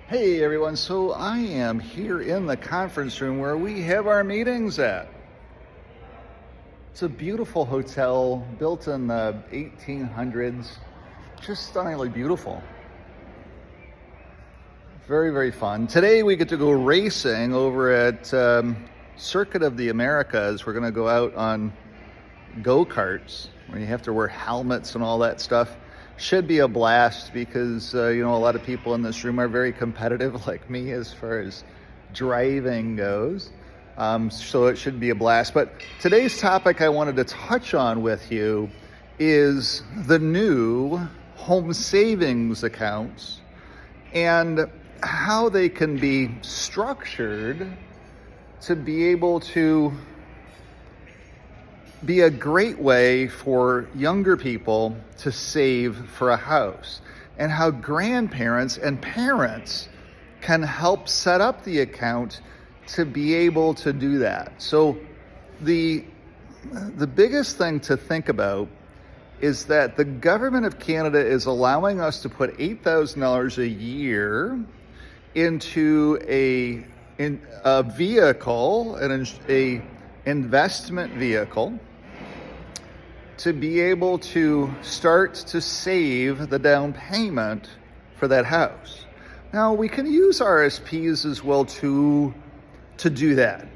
Hey everyone, so I am here in the conference room where we have our meetings at. It's a beautiful hotel built in the 1800s, just stunningly beautiful. Very, very fun. Today we get to go racing over at Circuit of the Americas. We're going to go out on go-karts where you have to wear helmets and all that stuff. Should be a blast because, a lot of people in this room are very competitive like me as far as driving goes. So it should be a blast. But today's topic I wanted to touch on with you is the new home savings accounts and how they can be structured to be able to be a great way for younger people to save for a house, and how grandparents and parents can help set up the account to be able to do that. So the biggest thing to think about is that the government of Canada is allowing us to put $8,000 a year into a vehicle, an investment vehicle, to be able to start to save the down payment for that house. Now, we can use RSPs as well to do that.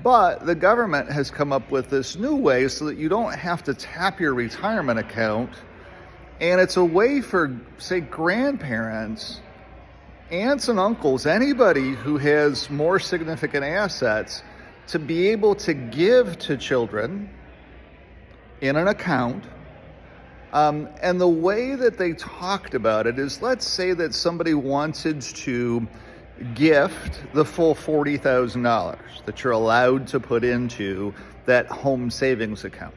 But the government has come up with this new way so that you don't have to tap your retirement account. And it's a way for, say, grandparents, aunts and uncles, anybody who has more significant assets, to be able to give to children in an account. And the way that they talked about it is, let's say that somebody wanted to gift the full $40,000 that you're allowed to put into that home savings account.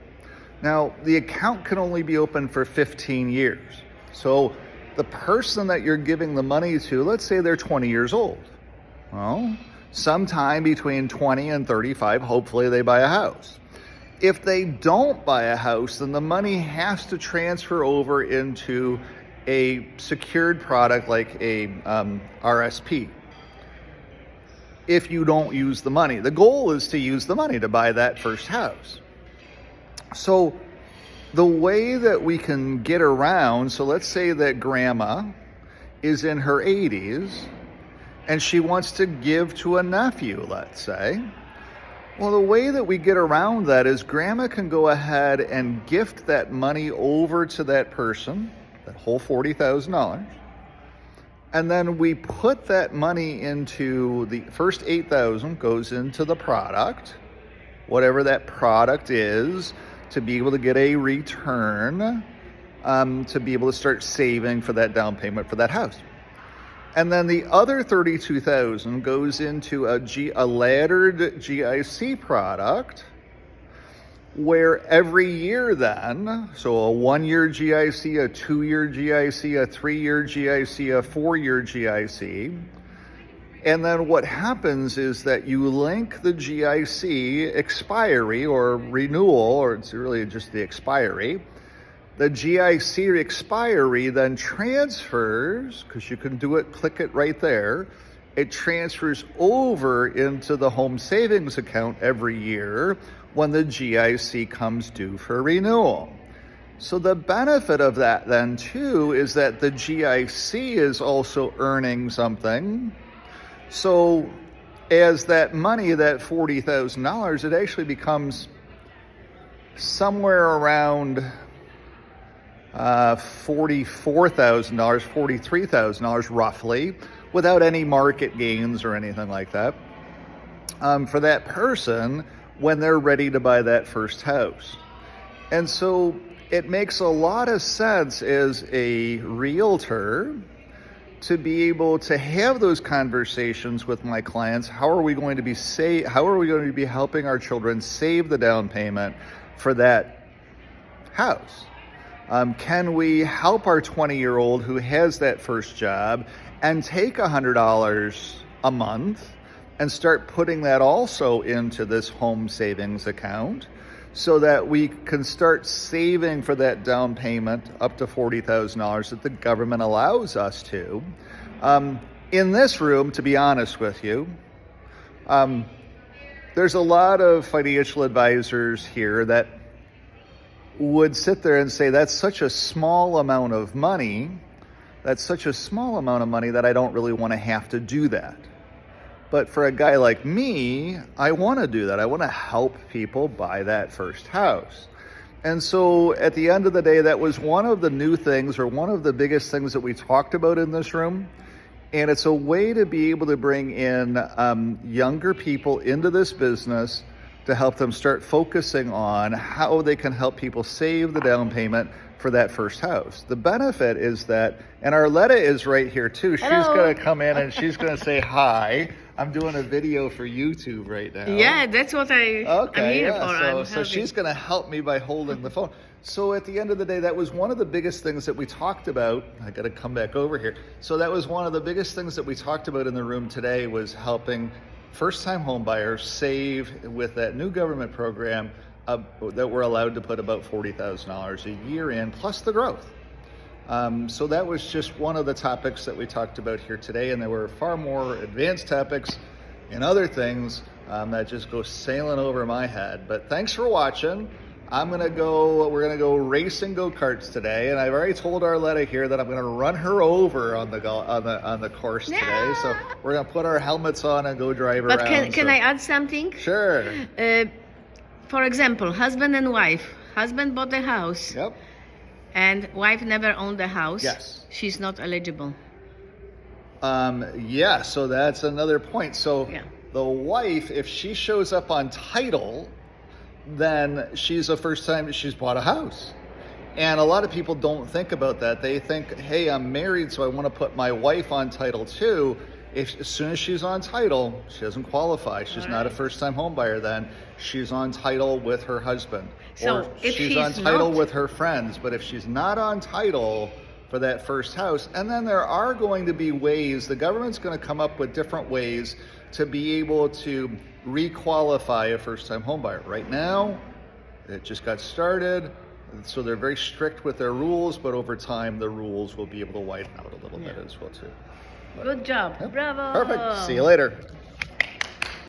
Now, the account can only be open for 15 years. So the person that you're giving the money to, let's say they're 20 years old. Well, sometime between 20 and 35, hopefully they buy a house. If they don't buy a house, then the money has to transfer over into a secured product like a RSP. If you don't use the money, the goal is to use the money to buy that first house. So the way that we can get around, so let's say that grandma is in her 80s and she wants to give to a nephew, let's say. Well, the way that we get around that is grandma can go ahead and gift that money over to that person, that whole $40,000. And then we put that money into the first $8,000 goes into the product, whatever that product is, to be able to get a return, to be able to start saving for that down payment for that house. And then the other $32,000 goes into a laddered GIC product, where every year then, so a 1-year GIC, a 2-year GIC, a 3-year GIC, a 4-year GIC. And then what happens is that you link the GIC expiry or renewal, or it's really just the expiry. The GIC expiry then transfers, because you can do it, click it right there. It transfers over into the home savings account every year when the GIC comes due for renewal. So the benefit of that then too is that the GIC is also earning something. So as that money, that $40,000, it actually becomes somewhere around $44,000, $43,000 roughly, without any market gains or anything like that, for that person when they're ready to buy that first house. And so it makes a lot of sense as a realtor to be able to have those conversations with my clients. How are we going to be helping our children save the down payment for that house? Can we help our 20-year-old who has that first job and take $100 a month and start putting that also into this home savings account so that we can start saving for that down payment up to $40,000 that the government allows us to, In this room, to be honest with you, there's a lot of financial advisors here that would sit there and say, that's such a small amount of money, that I don't really want to have to do that. But for a guy like me, I want to do that. I want to help people buy that first house. And so at the end of the day, that was one of the new things, or one of the biggest things that we talked about in this room. And it's a way to be able to bring in younger people into this business to help them start focusing on how they can help people save the down payment for that first house. The benefit is that, and Arletta is right here too. She's going to come in and she's going to say hi. I'm doing a video for YouTube right now. Yeah, that's what I'm here for. So she's going to help me by holding the phone. So at the end of the day, that was one of the biggest things that we talked about. I got to come back over here. So that was one of the biggest things that we talked about in the room today, was helping first-time home buyers save with that new government program that we're allowed to put about $40,000 a year in, plus the growth. So that was just one of the topics that we talked about here today, and there were far more advanced topics and other things that just go sailing over my head. But thanks for watching. We're gonna go racing go-karts today, and I've already told Arletta here that I'm gonna run her over on the course today. So we're gonna put our helmets on and go drive around. But can I add something? Sure. For example, husband and wife. Husband bought the house. Yep. And wife never owned the house. Yes. She's not eligible. Yeah, so that's another point. So Yeah. the wife, if she shows up on title, then she's she's bought a house. And a lot of people don't think about that. They think, hey, I'm married, so I want to put my wife on title too. As soon as she's on title, she doesn't qualify. She's not a first-time home buyer then. She's on title with her husband. So or if she's on title not- with her friends. But if she's not on title for that first house, and then there are going to be ways, the government's going to come up with different ways to be able to re-qualify a first-time home buyer. Right now, it just got started. So they're very strict with their rules, but over time, the rules will be able to widen out a little bit as well, too. Good job. Yep. Bravo. Perfect. See you later.